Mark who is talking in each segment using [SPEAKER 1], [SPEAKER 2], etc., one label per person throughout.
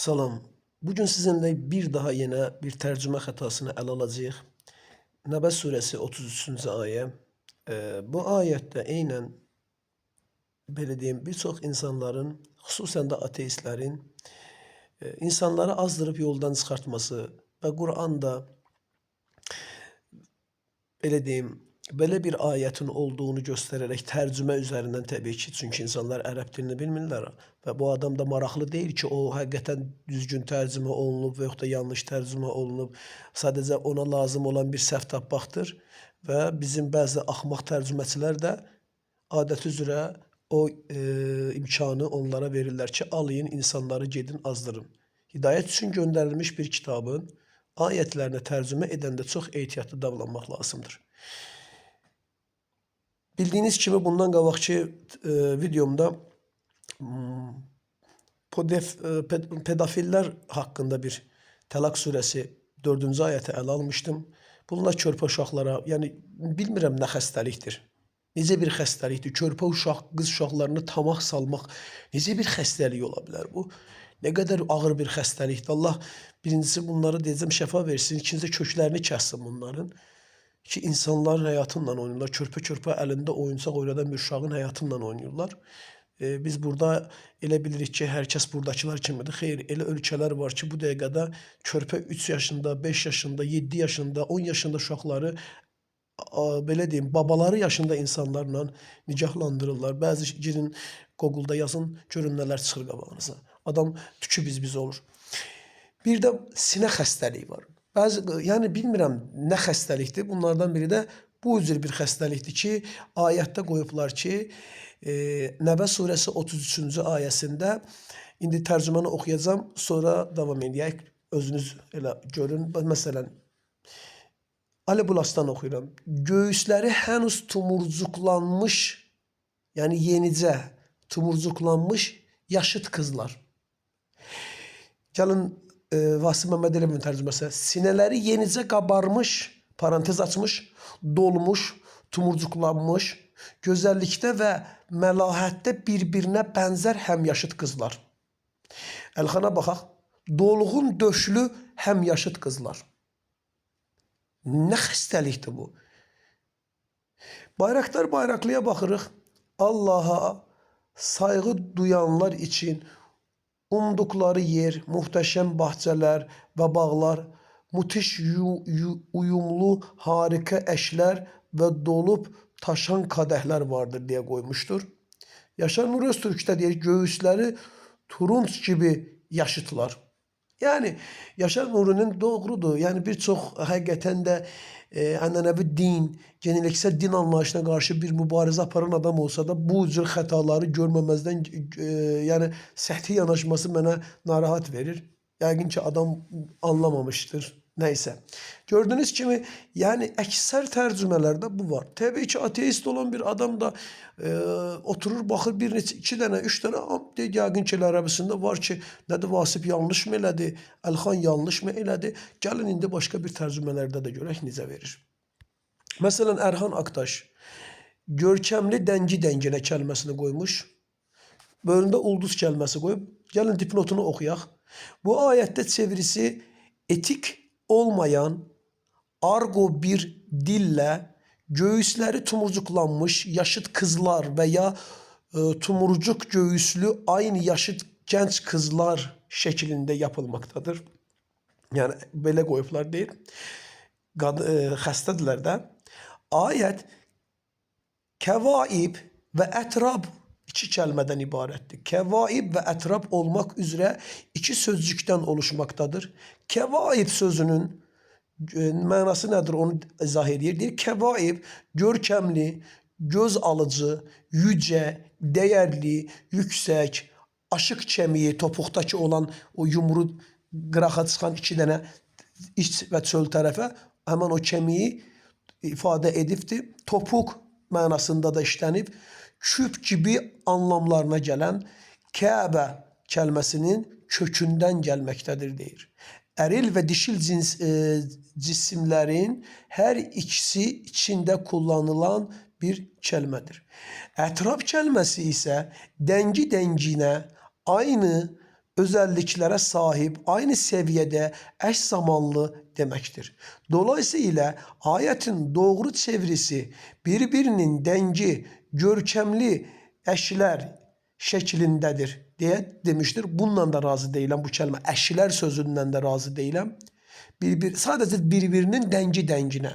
[SPEAKER 1] Salam. Bugün sizinle bir daha yine bir tercüme hatasını ele alacağıq. Nəbə suresi 33-cü ayə. Bu ayette eynən belə deyim, bir çox insanların, xüsusən də ateistlərin insanları azdırıb yoldan çıxartması və Quranda belə deyim, belə bir ayətin olduğunu göstərərək tərcümə üzərindən təbii ki, çünki insanlar ərəb dilini bilmirlər və bu adam da maraqlı deyil ki, o həqiqətən düzgün tərcümə olunub və yaxud da yanlış tərcümə olunub. Sadəcə ona lazım olan bir səhv tapmaqdır və bizim bəzi axmaq tərcüməçilər də adəti üzrə o imkanı onlara verirlər ki, alayın insanları gedin azdırın. Hidayət üçün göndərilmiş bir kitabın ayətlərini tərcümə edəndə çox ehtiyatlı davranmaq lazımdır. Bildiyiniz kimi bundan qabaqki videomda pedofillər haqqında bir Təlaq surəsi 4-cü ayəti ələ almışdım. Bunlar körpə uşaqlara, yəni bilmirəm nə xəstəlikdir. Necə bir xəstəlikdir? Körpə uşaq, qız uşaqlarını tamaq salmaq necə bir xəstəlik ola bilər bu? Nə qədər ağır bir xəstəlikdir. Allah birincisi bunları deyəcəm şəfa versin, ikincisi köklərini kəssin bunların. Ki insanların həyatınla oynayırlar. Körpə əlində oyuncaq oynadan bir uşağın həyatınla oynayırlar. Biz burada elə bilirik ki, hər kəs buradakılar kimidir. Xeyr, elə ölkələr var ki, bu dəqiqədə körpə 3 yaşında, 5 yaşında, 7 yaşında, 10 yaşında uşaqları belə deyim, babaları yaşında insanlarla nikahlandırırlar. Bəzi girin Google'da yazın, görün nələr çıxır qabağınıza. Adam tükü biz olur. Bir də sinə xəstəliyi var. Yəni bilmirəm nə xəstəlikdir. Bunlardan biri də bu cür bir xəstəlikdir ki, ayətdə qoyublar ki, Nəbə surəsi 33-cü ayəsində, indi tərcümanı oxuyacağım, sonra davam edək. Özünüz elə görün. Məsələn, Ali Bulastan oxuyuram. Göğüsləri hənuz tumurcuqlanmış, yəni yenicə tumurcuqlanmış yaşıt qızlar. Gəlin Vasif Məmməd Elevin tərcüməsi. Sinələri yenicə qabarmış, parantez açmış, dolmuş, tumurcuqlanmış, gözəllikdə və məlahətdə bir-birinə bənzər həmyaşıt qızlar. Əlxana baxaq. Dolğun döşlü həmyaşıt qızlar. Nə xəstəlikdir bu? Bayraqdar Bayraqlıya baxırıq. Allaha sayğı duyanlar için umdukları yer, muhteşem bahçeler və bağlar, müthiş uyumlu, harika eşlər və dolub taşan kadehler vardır diye koymuştur. Yaşar Nur Öztürk de diyor, göğüsleri turunç gibi yaşıtlar. Yani Yaşar Nuri'nin doğrudur. Yani birçok hakikaten de ənənəvi din, geleneksel din anlayışına karşı bir mübarizə aparan adam olsa da bu cür xətaları görməməzdən yani səhti yanaşması mənə narahat verir. Yəqin ki adam anlamamıştır. Neyse. Gördüğünüz gibi yani əksər tərcümələrdə bu var. Təbii ki ateist olan bir adam da oturur baxır bir neçə, 2 dənə, 3 dənə yəqin ki ərəbisində var ki, nədir Vasif yanlış mı elədi, Əlxan yanlış mı elədi? Gəlin indi başqa bir tərcümələrdə də görək necə verir. Məsələn Ərhan Aktaş görkəmli dəngi dənginə kəlməsini qoymuş. Bölündə ulduz kəlməsi qoyub. Gəlin dipnotunu oxuyaq. Bu ayətdə çevirisi etik olmayan argo bir dille göğüsleri tumurcuklanmış yaşıt kızlar veya tumurcuk göğüslü aynı yaşıt genç kızlar şeklinde yapılmaktadır. Yani belə qoyublar deyil. Xəstədirlər də. Ayət kəvaib və ətrab 2 kəlmədən ibarətdir. Kəvaib və ətrab olmaq üzrə 2 sözcükdən oluşmaqdadır. Kəvaib sözünün mənası nədir onu izah edir. Deyir, kəvaib görkəmli, göz alıcı, yücə, dəyərli, yüksək, aşıq kemiği, topuqdakı olan o yumru qırağa çıxan 2 dənə iç və çöl tərəfə həmən o kemiği ifadə edibdir. Topuq mənasında da işlənib. Küp gibi anlamlarına gələn Kəbə kəlməsinin kökündən gəlməkdədir deyir. Əril və dişil cisimlərin hər ikisi içində kullanılan bir kəlmədir. Ətrab kəlməsi isə dəngi dənginə aynı özelliklere sahip, aynı seviyede, eş zamanlı demektir. Dolayısıyla ayetin doğru çevirisi birbirinin dengi, görkemli eşler şeklindedir diye demiştir. Bundan da razı değilim bu kelime. Eşler sözünden de razı değilim. Sadece birbirinin dengi dengine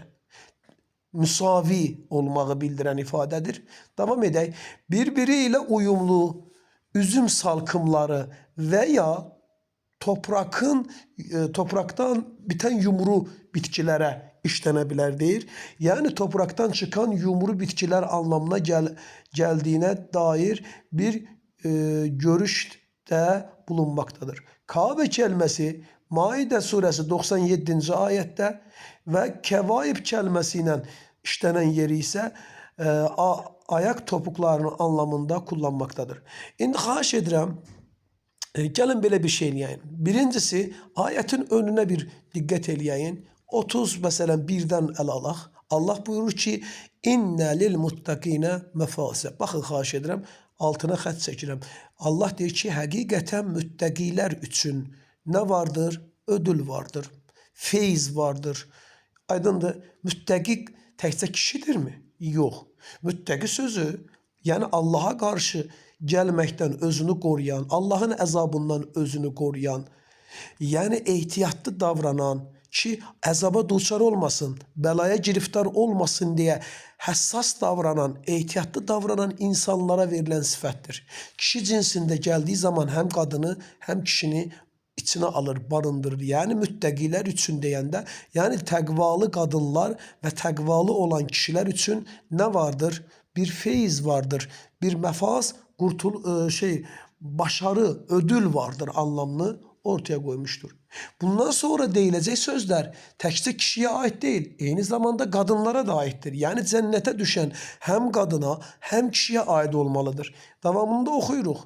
[SPEAKER 1] müsavi olmağı bildiren ifadedir. Devam edək. Birbiriyle uyumlu üzüm salkımları veya topraktan biten yumru bitkilere işlenebilir deyir. Yani topraktan çıkan yumru bitkiler anlamına geldiğine dair bir görüşte bulunmaktadır. Kabe kelimesi Maide suresi 97. ayette ve kevaib kelimesiyle işlenen yeri ise ayak topuklarının anlamında kullanmaktadır. İndi xahiş edirəm, gəlin belə bir şey eləyəyin. Birincisi, ayetin önüne bir dikkat eləyəyin. 30 məsələn birdən əl alaq. Allah buyurur ki, İnnə lil muttaqinə məfazə. Baxın, xahiş edirəm, altına xətt çəkirəm. Allah deyir ki, həqiqətən müttəqilər üçün nə vardır? Ödül vardır. Feyz vardır. Aydındır. Müttəqi təkcə kişidirmi? Yox. Müttəqi sözü, yani Allah'a karşı gelmekten özünü koruyan, Allah'ın əzabından özünü koruyan, yani ehtiyatlı davranan ki əzaba duçar olmasın, belaya giriftar olmasın diye həssas davranan, ehtiyatlı davranan insanlara verilen sifətdir. Kişi cinsinde geldiği zaman hem kadını hem kişini içine alır, barındırır. Yani müttəqilər üçün deyəndə, yani təqvalı qadınlar və təqvalı olan kişiler üçün ne vardır? Bir feyiz vardır, bir məfaz, başarı, ödül vardır anlamını ortaya koymuştur. Bundan sonra deyilecek sözler təkcə kişiye ait değil, aynı zamanda kadınlara da aittir. Yani cennete düşen hem kadına hem kişiye ait olmalıdır. Devamında okuyuruq.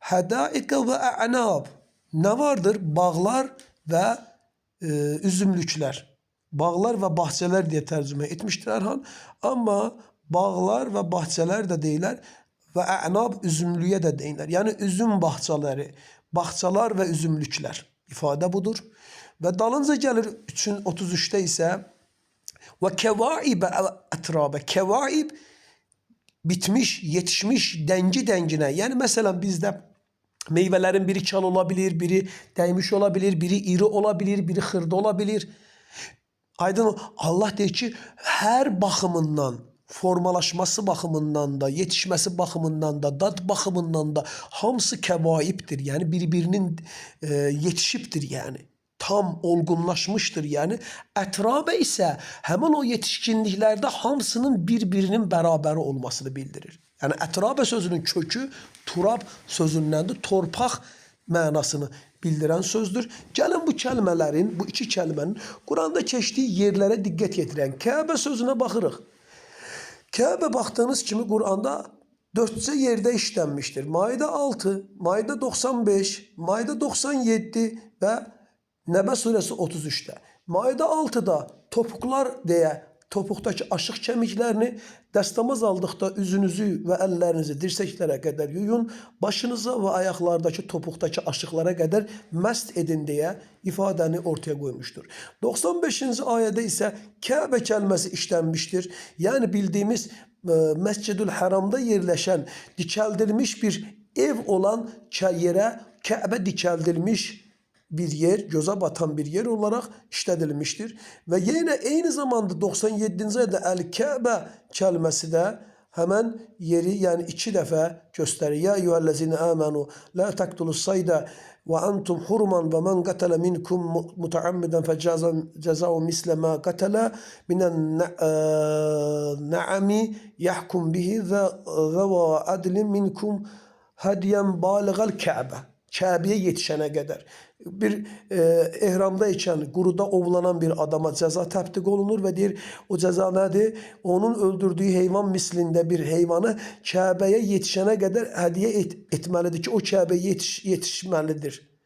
[SPEAKER 1] Hədaika və a'nab. Ne vardır? Bağlar ve üzümlükler. Bağlar ve bahçeler diye tercüme etmiştir Erhan. Ama bağlar ve bahçeler de deyirlər ve a'nab üzümlüye de deyirlər. Yani üzüm bahçeleri, bahçeler ve üzümlükler ifade budur. Ve dalınca gelir 33'te ise ve kevaibe etrabe. Kevaib bitmiş, yetişmiş, dengi dengine. Yani mesela bizde meyvelerin biri çal olabilir, biri değmiş olabilir, biri iri olabilir, biri xırda olabilir. Aydın Allah deyir ki, her baxımından, formalaşması baxımından da, yetişmesi baxımından da, dad baxımından da hamısı kevaibdir. Yani birbirinin yetişiptir yani. Tam olgunlaşmıştır yani. Ətrabə isə həmin o yetişkinliklərdə hamısının birbirinin bəraberi olmasını bildirir. Yani ətrabə sözünün kökü turab sözündendir. Torpaq mənasını bildiren sözdür. Gəlin bu kelimelerin, bu iki kelimenin Kur'an'da keçdiyi yerlere dikkat yetiren Kabe sözüne baxırıq. Kabe baktığınız kimi Kur'an'da 4 yerde işlenmiştir. Maide 6, Maide 95, Maide 97 ve Nəbə suresi 33'te. Maide 6'da topuklar diye topuktaki aşıq kemiklerini dəstəmaz aldıqda üzünüzü ve ellerinizi dirseklere kadar yuyun, başınıza ve ayaklardaki topuktaki aşıklara kadar mest edin diye ifadəni ortaya koymuştur. 95. ayette ise Kabe kelimesi işlenmiştir. Yani bildiğimiz Mescid-ül Haram'da yerleşen, dikeldilmiş bir ev olan yere Kabe dikeldilmiş bir yer, göze batan bir yer olarak işledilmiştir. Ve yine aynı zamanda 97. ayda El-Kabe kelimesi de hemen yeri yani 2 defa gösterir. Ya eyyühellezine amenu la taktulus sayda ve entum hurman ve men qatala minkum mutaammiden fecazau misle ma qatala minen na'ami yahkum bihi zeva adlin minkum hadiyen baligal Kabe. Kabe'ye yetişene kadar bir ehramdayken guruda ovlanan bir adama ceza tətbiq olunur ve deyir o ceza nedir? Onun öldürdüğü hayvan mislinde bir hayvanı Kabe'ye yetişene kadar hediye etmelidir ki o Kabe'ye yetişmelidir.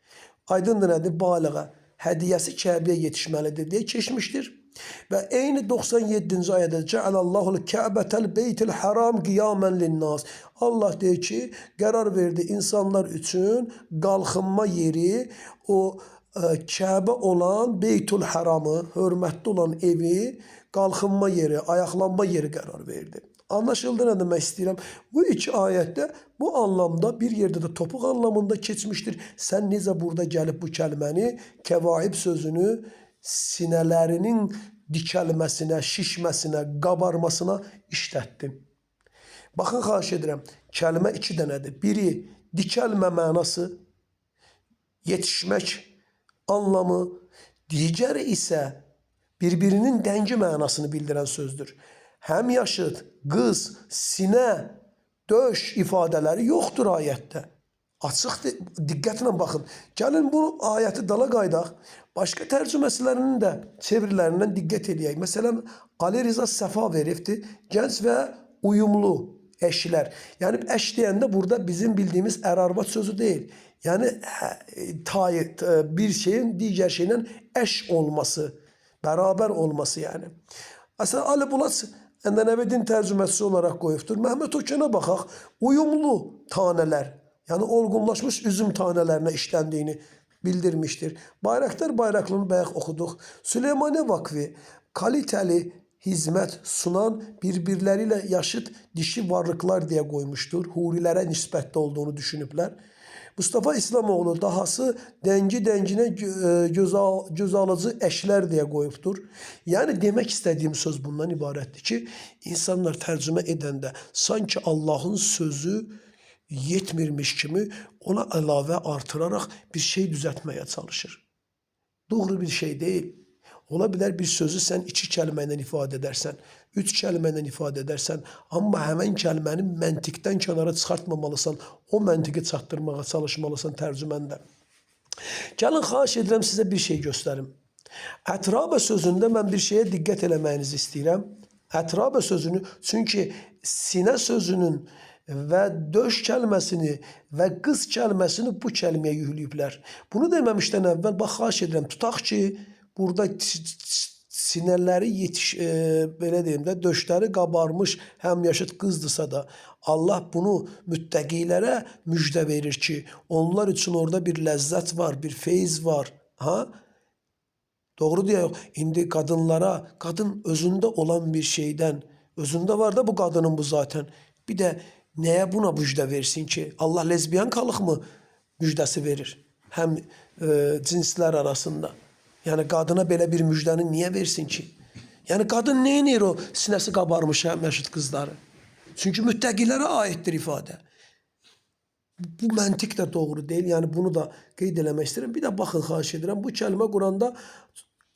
[SPEAKER 1] Aydındır nedir? Balığa. Hediyesi Kabe'ye yetişmelidir diye geçmiştir. Və eyni 97-ci ayədə Cəalallahu'l Kəbətel beytil haram qiyamen linnas. Allah deyir ki, qərar verdi insanlar üçün qalxınma yeri, o Kəbə olan Beytul Haramı, hörmətli olan evi, qalxınma yeri, ayaqlanma yeri qərar verdi. Anlaşıldı nə demək istəyirəm? Bu iki ayətdə bu anlamda bir yerdə də topuq anlamında keçmişdir. Sən necə burada gəlib bu kəlməni, kəvaib sözünü sinələrinin dikəlməsinə, şişməsinə, qabarmasına işlətdin. Baxın, xahiş edirəm, kəlmə iki dənədir. Biri dikəlmə mənası, yetişmək anlamı, digəri isə bir-birinin dəngi mənasını bildirən sözdür. Həm yaşıd, qız, sinə, döş ifadələri yoxdur ayətdə. Açıq diqqətlə baxın. Gəlin bu ayəti dala qaydaq. Başqa tərcüməsilərinin də çevirilərindən diqqət edək. Məsələn, Ali Rıza Səfa veribdir. Gənc və uyumlu eşlər. Yəni eş deyəndə burada bizim bildiyimiz ər-arvad sözü deyil. Yəni bir şeyin digər şeylə eş olması, bərabər olması yəni. Məsələn, Ali Bulat Əndənəvi tərcüməsi olaraq qoyubdur. Məhəmməd Okena baxaq, uyumlu tanələr, yəni olgunlaşmış üzüm tanələrinə işləndiyini bildirmişdir. Bayraqdar Bayraqlını bayaq oxuduq. Süleymaniye Vakfı kalitəli hizmət sunan bir-birləri ilə yaşıd dişi varlıqlar deyə qoymuşdur. Hurilərə nisbətdə olduğunu düşünüblər. Mustafa İslamoğlu dahası dəngi-dənginə göz alıcı eşlər deyə qoyubdur. Yəni demək istədiyim söz bundan ibarətdir ki, insanlar tərcümə edəndə sanki Allahın sözü yetmirmiş kimi ona əlavə artıraraq bir şey düzəltməyə çalışır. Doğru bir şey deyil. Ola bilər bir sözü sən 2 kəlmə ilə ifadə edərsən, 3 kəlmə ilə ifadə edərsən, amma həmən kəlməni məntiqdən kənara çıxartmamalısan, o məntiqi çatdırmağa çalışmalısan tərcüməndə. Gəlin, xahiş edirəm sizə bir şey göstərim. Ətrabə sözündə mən bir şeyə diqqət eləməyinizi istəyirəm. Ətrabə sözünü, çünki sinə sözünün və döş kəlməsini və qız kəlməsini bu kəlməyə yükləyiblər. Bunu deməmişdən əvvəl, bax, xahiş edirəm, tutaq ki, burada sinələri belə deyim də, döşləri qabarmış həmyaşıd qızdırsa da Allah bunu müttəqilərə müjdə verir ki, onlar üçün orada bir ləzzət var, bir feyz var. Doğru deyək, indi qadınlara, qadın özündə olan bir şeydən, özündə var da bu qadının bu zaten. Bir də nəyə buna müjdə versin ki? Allah lezbiyankalıq mı müjdəsi verir? Həm cinslər arasında. Yəni qadına belə bir müjdəni niyə versin ki? Yəni qadın nə edir o sinəsi qabarmış həmyaşıd qızları? Çünki müttəqilərə aiddir ifadə. Bu məntiq də doğru deyil. Yəni bunu da qeyd eləmək istəyirəm. Bir də baxın, xahiş edirəm. Bu kəlmə Quranda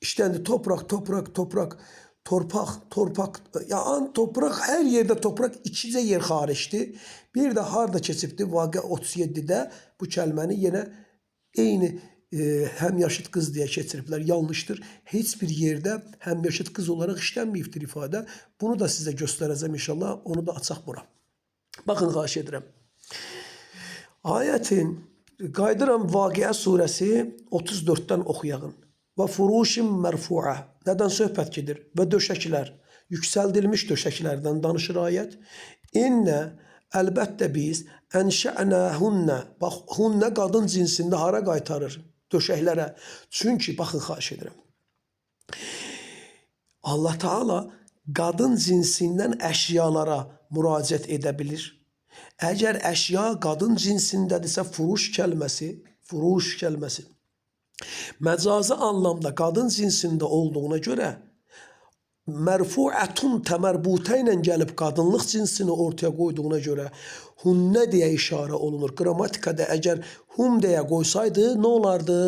[SPEAKER 1] işləndi. Toprak, toprak, toprak, torpaq, torpaq. Yəni toprak, hər yerdə toprak, ikicə yer xaricdir. Bir də harda keçibdir? Vaqe 37-də bu kəlməni yenə eyni həmyaşıd qız deyə keçiriblər. Yanlışdır. Heç bir yerdə həmyaşıd qız olaraq işlənməyibdir ifadə. Bunu da sizə göstərəcəm inşallah. Onu da açaq bura. Baxın, xahiş edirəm. Ayətin, qaydıram Vaqiə surəsi 34-dən oxuyağın. Və furuşin mərfuə. Nədən söhbət gedir? Və döşəklər. Yüksəldilmiş döşəklərdən danışır ayət. İnnə, əlbəttə biz, ənşə'nəhünnə. Bax, hunnə qadın cinsində hara qaytarır? Döşəklərə. Çünki, baxın, xahiş edirəm. Allah Teala qadın cinsindən əşyalara müraciət edə bilir. Əgər əşya qadın cinsindədirsə, furuş kəlməsi məcazi anlamda qadın cinsində olduğuna görə mərfuətun təmərbutə ilə gəlib qadınlıq cinsini ortaya qoyduğuna görə hunnə deyə işarə olunur. Qrammatikada əgər hum deyə qoysaydı nə olardı?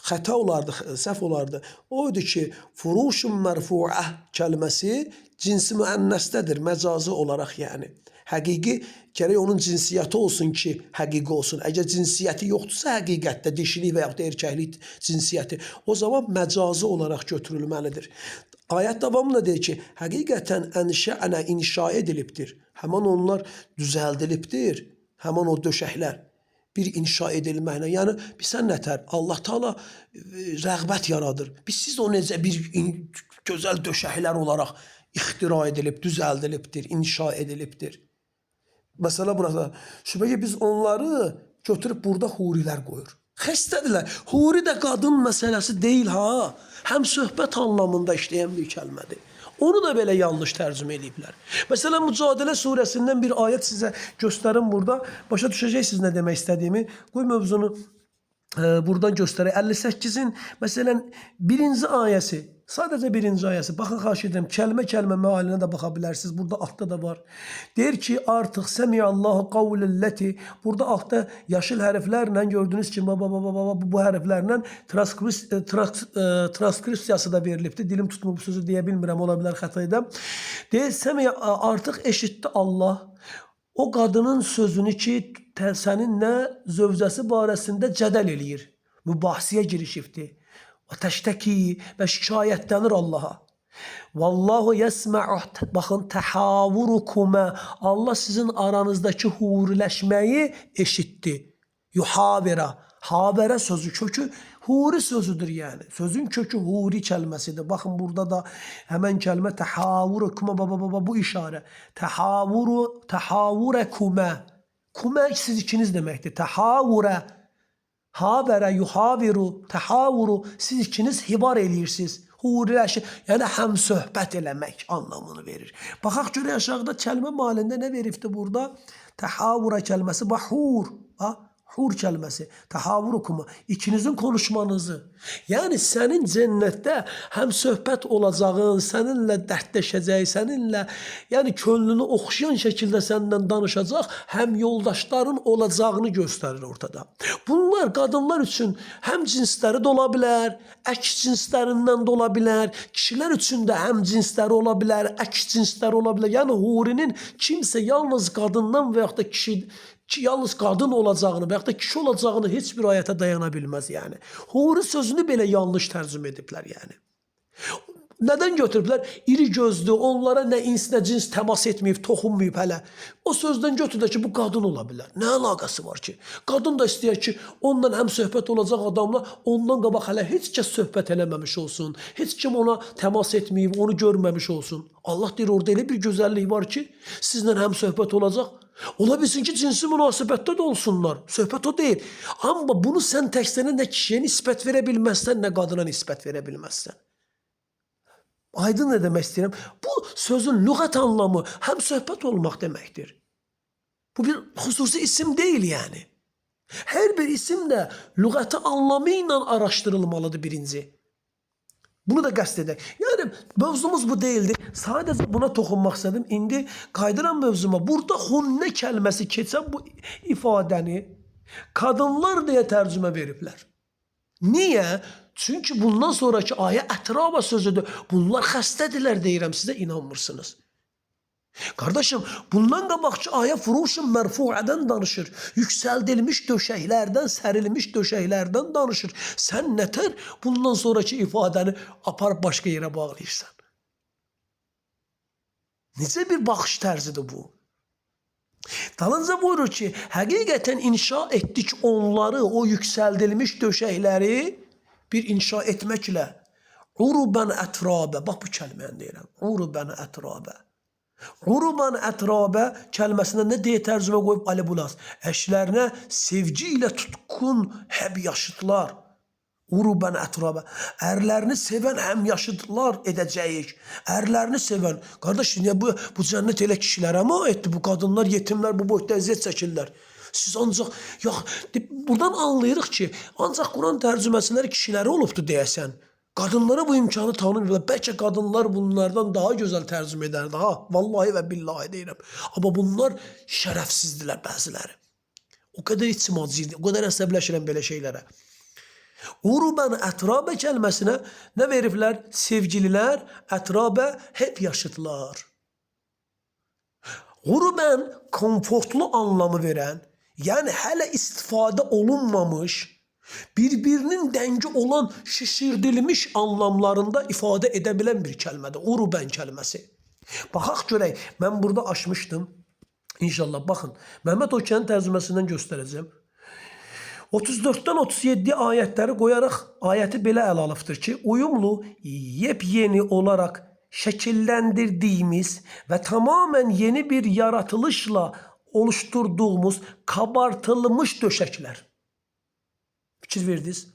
[SPEAKER 1] Xəta olardı, səhv olardı. Oydu ki, furuşun mərfuə kəlməsi cinsi müənnəsdədir, məcazi olaraq yəni. Həqiqi gərək onun cinsiyyəti olsun ki, həqiqi olsun. Əgər cinsiyyəti yoxdursa həqiqətdə, dişilik və yaxud da erkəklik cinsiyyəti, o zaman məcazi olaraq götürülməlidir. Ayət davamında deyir ki, həqiqətən ənşə'nə inşa edilibdir. Həman onlar düzəldilibdir, həman o döşəklər. bir inşa edilməklə. Yəni bizə nətər Allah Taala rəğbət yaradır. Biz siz o necə bir gözəl döşəklər olaraq ixtira edilib, düzəldilibdir, inşa edilibdir. Məsələ burada. Şübhə ki biz onları götürüb burada hurilər qoyur. Xəstədirlər. Huri də qadın məsələsi deyil ha. Həm söhbət anlamında işləyən bir kəlmədir. Onu da belə yanlış tərcümə ediblər. Məsələn, Mücadilə surəsindən bir ayət sizə göstərim burada. Başa düşəcəksiniz nə demək istədiyimi. Qoy mövzunu buradan göstərək. 58-in məsələn birinci ayəsi. Sadəcə birinci ayəsi. Baxın, xahiş edirəm, kəlmə-kəlmə mealinə də baxa bilərsiniz. Burada altda da var. Deyir ki, artıq səmiyallahu qavləlləti. Burada altda yaşıl hərflərlə gördüyünüz kimi bu hərflərlə transkripsiyası da verilibdir. Dilim tutmur bu sözü deyə bilmirəm, ola bilər xəta edəm. Deyir, səmiyə artıq eşitdi Allah o qadının sözünü ki, səninlə zövcəsi barəsində cədəl eləyir. Mübahisəyə girişibdir. Və təştəki və şikayətlənir Allaha. Vallahu yəsmə'u, baxın, təhavurukumə. Allah sizin aranızdakı huriləşməyi eşitdi. Yuhavirə. Haverə sözü kökü huri sözüdür yəni. Sözün kökü huri kəlməsidir. Baxın burada da həmən kəlmə təhavurukumə bu işarə. Təhavurukumə. Kumə siz ikiniz deməkdir. Təhavurə. Haverə, yuhaviru, təhavuru, siz ikiniz hibar eləyirsiniz. Huriləşir, yəni həm söhbət eləmək anlamını verir. Baxaq görək aşağıda kəlmə malində nə veribdir burada? Təhavura kəlməsi, hur, hur kəlməsi, təhavurukuma, ikinizin konuşmanızı. Yəni sənin cənnətdə həm söhbət olacağın, səninlə dərdləşəcək, səninlə yəni könlünü oxşayan şəkildə səndən danışacaq, həm yoldaşların olacağını göstərir ortada. Bunlar qadınlar üçün həm cinsləri də ola bilər, əks cinslərindən də ola bilər, kişilər üçün də həm cinsləri ola bilər, əks cinsləri ola bilər. Yəni hurinin kimsə yalnız qadından və yaxud da yalnız qadın olacağını və yaxud da kişi olacağını heç bir ayətə dayana bilməz yəni. Huri sözünü belə yanlış tərcümə ediblər yəni. Nədən götürüblər? İri gözlü, onlara nə ins, nə cins təmas etməyib, toxunmayıb hələ. O sözdən götürdə ki, bu qadın ola bilər. Nə əlaqəsi var ki? Qadın da istəyir ki, ondan həm söhbət olacaq adamla, ondan qabaq hələ heç kəs söhbət eləməmiş olsun. Heç kim ona təmas etməyib, onu görməmiş olsun. Allah deyir, orada elə bir gözəllik var ki, sizlə həm söhbət olacaq. Ola bilsin ki, cinsi münasibətdə də olsunlar. Söhbət o deyil. Amma bunu sən təkstənə nə kişiyə nisbət verə bilməzsən, nə qadına nisbət verə bilməzsən. Aydın nə demək istəyirəm? Bu sözün lüğət anlamı həm söhbət olmaq deməkdir. Bu bir xüsusi isim deyil yəni. Hər bir isim də lüğəti anlamı ilə araşdırılmalıdır birinci. Bunu da qəsd edək. Yəni, mövzumuz bu deyildi. Sadəcə buna toxunmaq istədim. İndi qaydıram mövzuma. Burada hunnə kəlməsi keçən bu ifadəni qadınlar deyə tərcümə veriblər. Niyə? Çünki bundan sonraki ayə ətraba sözüdür. Bunlar xəstədirlər deyirəm, sizə inanmırsınız. Qardaşım, bundan qabaqçı ayə furuşun mərfuədən danışır. Yüksəldilmiş döşəklərdən, sərilmiş döşəklərdən danışır. Sən nətər bundan sonraki ifadəni aparıb başqa yerə bağlayırsan? Necə bir baxış tərzidir bu? Dalınca buyurur ki, həqiqətən inşa etdik onları, o yüksəldilmiş döşəkləri bir inşa etməklə. Urubən ətrabə, bax bu kəlməni deyirəm. Urubən ətrabə. Uruban ətrabə kəlməsinə nə deyə tərcümə qoyub Ali Bulaz? Əşlərinə sevgi ilə tutqun həb yaşıtlar. Uruban ətrabə. Ərlərini sevən həm yaşıtlar edəcəyik. Ərlərini sevən. Qardaş, niyə bu cənnət elə kişilərə mi aiddir? Bu qadınlar, yetimlər bu boyda əziyyət çəkirlər. Siz ancaq, buradan anlayırıq ki, ancaq Quran tərcüməsiləri kişiləri olubdur deyəsən. Qadınlara bu imkanı tanımıyorlar. Bəlkə qadınlar bunlardan daha gözəl tərcümə edərdi. Vallahi və billahi deyirəm. Amma bunlar şərəfsizdirlər bəziləri. O qədər içtimaciydi, o qədər əsəbləşirəm belə şeylərə. Urubən ətrabə kəlməsinə nə veriblər? Sevgililər, ətrabə hep yaşıtlar. Urubən komfortlu anlamı verən, yəni hələ istifadə olunmamış, bir-birinin dəngi olan şişirdilmiş anlamlarında ifadə edə bilən bir kəlmədir. Urubən kəlməsi. Baxaq görək, mən burada açmışdım. İnşallah, baxın. Məhəmməd Okyanın tərcüməsindən göstərəcəm. 34'dən 37 ayətləri qoyaraq ayəti belə ələ alıbdır ki, uyumlu, yepyeni olaraq şəkilləndirdiyimiz və tamamən yeni bir yaratılışla oluşturduğumuz kabartılmış döşəklər. Fikir verdiniz?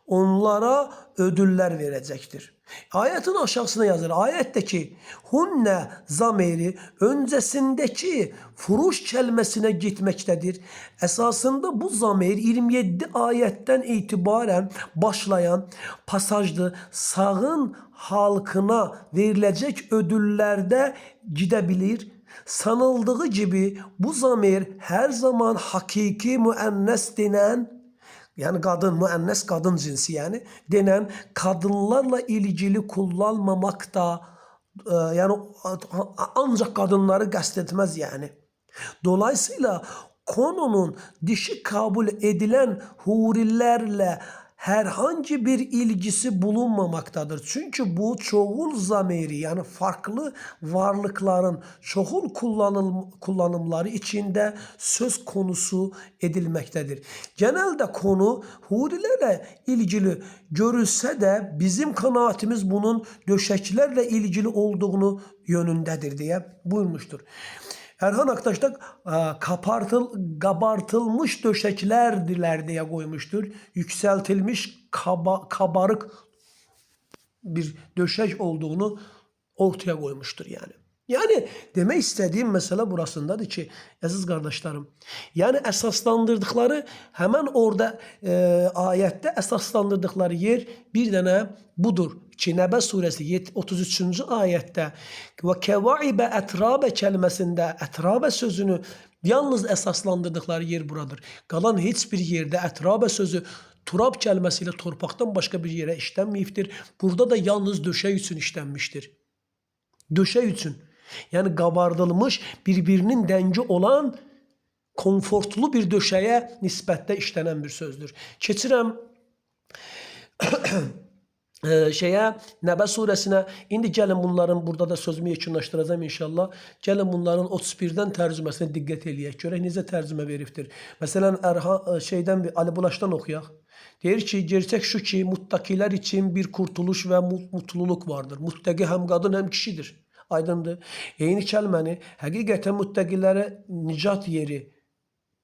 [SPEAKER 1] Onlara ödüller verecektir. Ayetin aşağısına yazır. Ayetteki hunne zamiri öncesindeki furuş kelimesine gitmektedir. Esasında bu zamir 27 ayetten itibaren başlayan pasajdı. Sağın halkına verilecek ödüllerde gidebilir. Sanıldığı gibi bu zamir her zaman hakiki müennes denen, yani kadın, müennes kadın cinsi yani denen kadınlarla ilgili kullanmamakta, yani ancak kadınları kastetmez yani. Dolayısıyla konunun dişi kabul edilen hurilerle herhangi bir ilgisi bulunmamaktadır. Çünkü bu çoğul zamiri, yani farklı varlıkların çoğul kullanımları içinde söz konusu edilmektedir. Genelde konu hurilerle ilgili görülse de bizim kanaatimiz bunun döşeklerle ilgili olduğunu yönündedir diye buyurmuştur. Erhan Aktaş da kabartılmış döşeklerdiler diye koymuştur. Yükseltilmiş kabarık bir döşek olduğunu ortaya koymuştur yani. Yani demek istediğim mesele burasındadır ki, aziz kardeşlerim, yani esaslandırdıkları hemen orada ayette esaslandırdıkları yer bir tane budur. Ki Nebe suresi 33. ayette ve kevaibe etrabe kelimesinde etrabe sözünü yalnız esaslandırdıkları yer buradır. Kalan hiçbir yerde etrabe sözü turab kelimesiyle torpaktan başka bir yere işlenmeyiptir. Burada da yalnız döşek için işlenmiştir. Döşek için. Yani kabardılmış, birbirinin dengi olan konfortlu bir döşeye nisbette işlenen bir sözdür. Keçirəm Nebe suresine, indi gəlin bunların, burada da sözümü yekunlaşdıracağım inşallah. Gəlin bunların 31'den tərcüməsine diqqət eləyək. Görək necə tərcümə veribdir. Məsələn, Ali Bulaş'tan oxuyaq. Deyir ki, gerçek şu ki, muttakiler için bir kurtuluş ve mutluluk vardır. Muttaki hem kadın hem kişidir. Aydındır. Eyni kəlməni həqiqətən muttəqilərə nicat yeri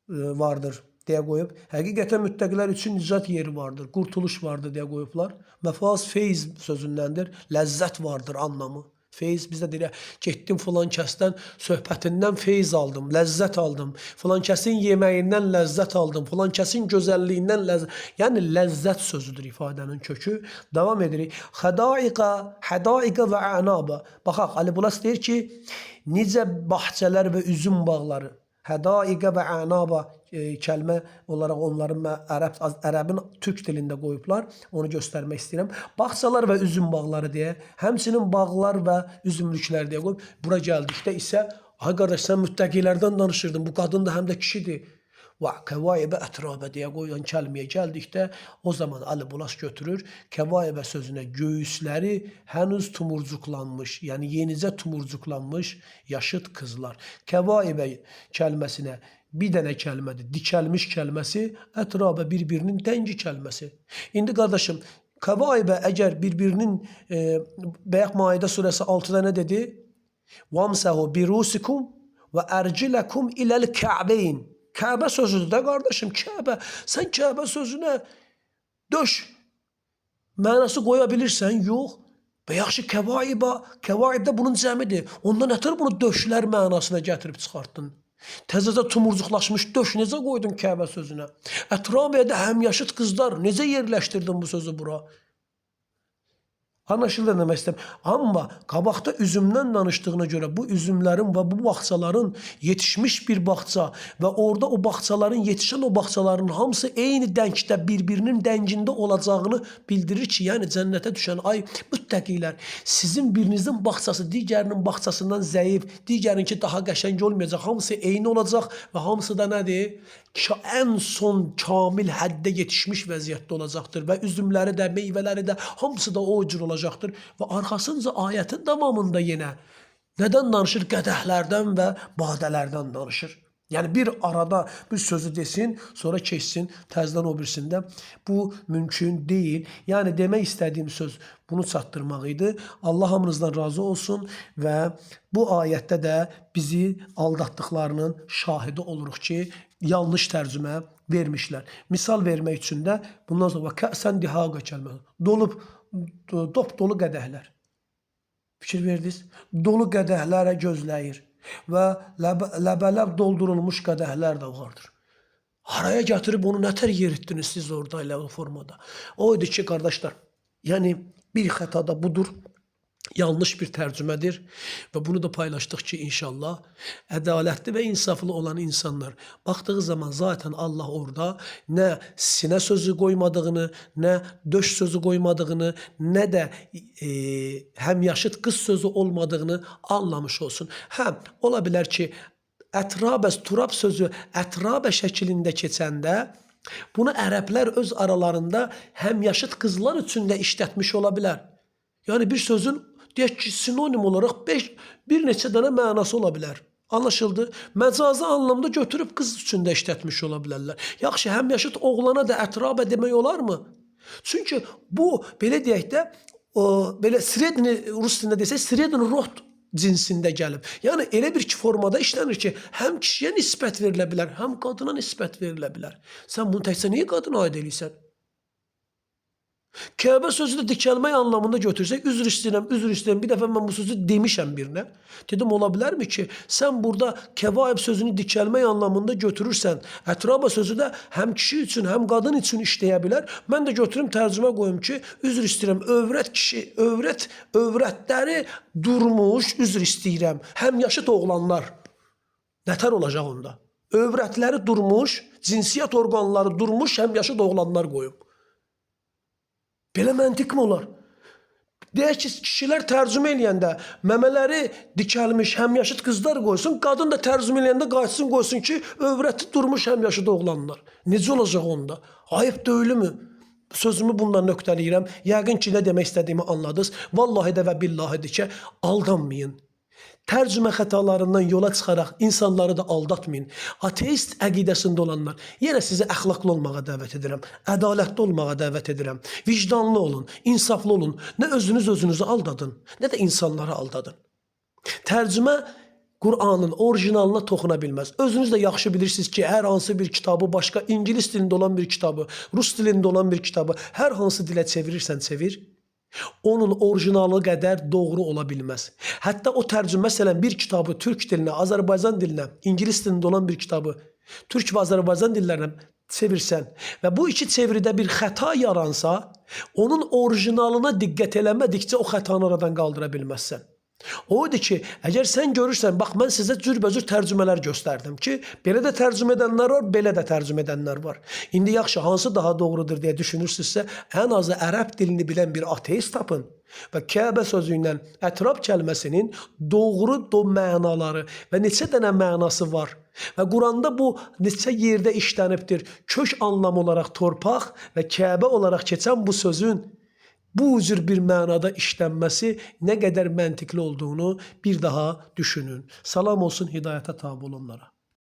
[SPEAKER 1] vardır deyə qoyub. Həqiqətən müttəqilər üçün nicat yeri vardır, qurtuluş vardır deyə qoyublar. Məfaz feyz sözündəndir, ləzzət vardır anlamı. Feyz, bizdə deyək, getdim filan kəsdən söhbətindən feyz aldım, ləzzət aldım. Filan kəsin yeməyindən ləzzət aldım, filan kəsin gözəlliyindən ləzzət. Yəni ləzzət sözüdür ifadənin kökü. Davam edirik. Hədaiqa və ənaba. Baxaq, Ali Bulas deyir ki, necə bahçələr və üzüm bağları. Hədaiqa və ənaba kəlmə olarak onların Ərəbin Türk dilində qoyublar. Onu göstərmək istəyirəm. Bağçalar və üzüm bağları deyə, həmçinin bağlar və üzümlüklər deyə qoyub. Bura gəldikdə isə, ay qardaş, sən müttəqilərdən danışırdın. Bu qadın da həm də kişidir. Və kəvaibə ətrabə deyə qoyan kəlməyə gəldikdə, o zaman Ali Bulas götürür, kəvaibə sözünə göğüsləri henüz tumurcuqlanmış, yəni yenicə tumurcuqlanmış yaşıt qızlar. Kəvaibə kəlməsinə bir dənə kəlmədir, dikəlmiş kəlməsi, ətrabə bir-birinin dəngi kəlməsi. İndi qardaşım, kəvaibə əgər bir-birinin, Bəyək Maidə surəsi 6'da nə dedi? وَامْسَهُ بِرُوسِكُمْ وَأَرْجِلَكُمْ إِلَى الْكَعْبَيْنِ. Kəbə sözüdür də qardaşım, Kəbə. Sən Kəbə sözünə döş mənası qoya bilirsən? Yox. Və yaxşı, kəvaibdə bunun cəmidir. Ondan ötürü bunu döşlər mənasına gətirib çıxartdın. Təzəcə tumurcuqlaşmış döş necə qoydun Kəbə sözünə? Ətrabiyyədə həmyaşıt qızlar necə yerləşdirdin bu sözü bura? Anlaşıldı demək istəyirəm. Amma qabaqda üzümdən danışdığına görə bu üzümlərin və bu bağçaların yetişmiş bir bağça və orada o bağçaların, yetişən o bağçaların hamısı eyni dəngdə, bir-birinin dəngində olacağını bildirir ki, yəni cənnətə düşən ay müttəqilər, sizin birinizin bağçası digərinin bağçasından zəif, digərinki daha qəşəng olmayacaq, hamısı eyni olacaq və hamısı da nədir? Ən son kamil həddə yetişmiş vəziyyətdə olacaqdır və üzümləri də, meyvələri də hamısı da o cür olacaqdır. Və arxasınca ayətin davamında yenə nədən danışır? Qədəhlərdən və badələrdən danışır. Yani bir arada bir sözü desin, sonra keçsin təzədən o birisində. Bu mümkün değil. Yani demək istədiyim söz bunu çatdırmaq idi. Allah hamınızdan razı olsun və bu ayətdə də bizi aldatdıqlarının şahidi oluruq ki, yanlış tərcümə vermişlər. Misal vermək üçün də bundan sonra kəsən dihaqa kəlməsi. Dolub, dop dolu qədəhlər. Fikir verdiniz? Dolu qədəhlərə gözləyir. Və ləbələb doldurulmuş qədəhlər də vardır. Haraya gətirib onu nətər yeritdiniz siz orada elə o formada? O idi ki, qardaşlar, yəni bir xəta da budur. Yanlış bir tərcümədir və bunu da paylaşdıq ki, inşallah ədalətli və insaflı olan insanlar baxdığı zaman zaten Allah orada nə sinə sözü qoymadığını, nə döş sözü qoymadığını, nə də həmyaşıt qız sözü olmadığını anlamış olsun. Hə, ola bilər ki, ətrabəs, turab sözü ətrabə şəklində keçəndə bunu ərəblər öz aralarında həmyaşıt qızlar üçün də işlətmiş ola bilər. Yəni bir sözün deyək ki, sinonim olaraq bir neçə dənə mənası ola bilər. Anlaşıldı? Məcazi anlamda götürüb qız üçün də işlətmiş ola bilərlər. Yaxşı, həmyaşıt oğlana da ətrabə demək olarmı? Çünki bu, belə deyək də, belə sredni, rus dilində desək, sredni rod cinsində gəlib. Yəni elə bir formada işlənir ki, həm kişiyə nisbət verilə bilər, həm qadına nisbət verilə bilər. Sən bunu təkcə niyə qadına aid eləyirsən? Kəbə sözü də dikəlmək anlamında götürsək, üzr istəyirəm, bir dəfə mən bu sözü demişəm birinə. Dedim, ola bilərmi ki, sən burada kəvaib sözünü dikəlmək anlamında götürürsən, ətraba sözü də həm kişi üçün, həm qadın üçün işləyə bilər. Mən də götürüm tərcümə qoyum ki, üzr istəyirəm, övrət kişi, övrətləri durmuş, üzr istəyirəm, həm yaşıt oğlanlar. Nətər olacaq onda? Övrətləri durmuş, cinsiyyət orqanları durmuş, həm yaşıt oğlanlar qoyum. Belə məntiq mi olar? Deyək ki, kişilər tərcümə eləyəndə məmələri dikəlmiş həmyaşıt qızlar qoysun, qadın da tərcümə eləyəndə qaçsın qoysun ki, övrəti durmuş həmyaşıt oğlanlar. Necə olacaq onda? Ayıb deyilmi? Sözümü bundan nöqtələyirəm. Yəqin ki, nə demək istədiyimi anladınız. Vallahi də və billahidir ki, aldanmayın. Tərcümə xətalarından yola çıxaraq insanları da aldatmayın. Ateist əqidəsində olanlar, yenə sizi əxlaqlı olmağa dəvət edirəm, ədalətli olmağa dəvət edirəm, vicdanlı olun, insaflı olun. Nə özünüzü aldadın, nə də insanları aldadın. Tərcümə Qur'anın orijinalına toxuna bilməz. Özünüz də yaxşı bilirsiniz ki, hər hansı bir kitabı, başqa ingilis dilində olan bir kitabı, rus dilində olan bir kitabı, hər hansı dilə çevirirsən çevir, onun orijinalı qədər doğru ola bilməz. Hətta o tərcümə, məsələn, bir kitabı türk dilinə, Azərbaycan dilinə, ingilis dilində olan bir kitabı türk və Azərbaycan dillərinə çevirsən və bu iki çeviridə bir xəta yaransa, onun orijinalına diqqət eləmədikcə o xətanı aradan qaldıra bilməzsən. O idi ki, əgər sən görürsən, bax, mən sizə cürbəcür tərcümələr göstərdim ki, belə də tərcümə edənlər var, belə də tərcümə edənlər var. İndi yaxşı, hansı daha doğrudur deyə düşünürsünüzsə, ən azı ərəb dilini bilən bir ateist tapın və Kəbə sözü ilə ətrab kəlməsinin doğru mənaları və neçə dənə mənası var. Və Quranda bu neçə yerdə işlənibdir. Kök anlam olaraq torpaq və Kəbə olaraq keçən bu sözün bu cür bir mənada işlənməsi nə qədər məntiqli olduğunu bir daha düşünün. Salam olsun hidayətə tabi olanlara.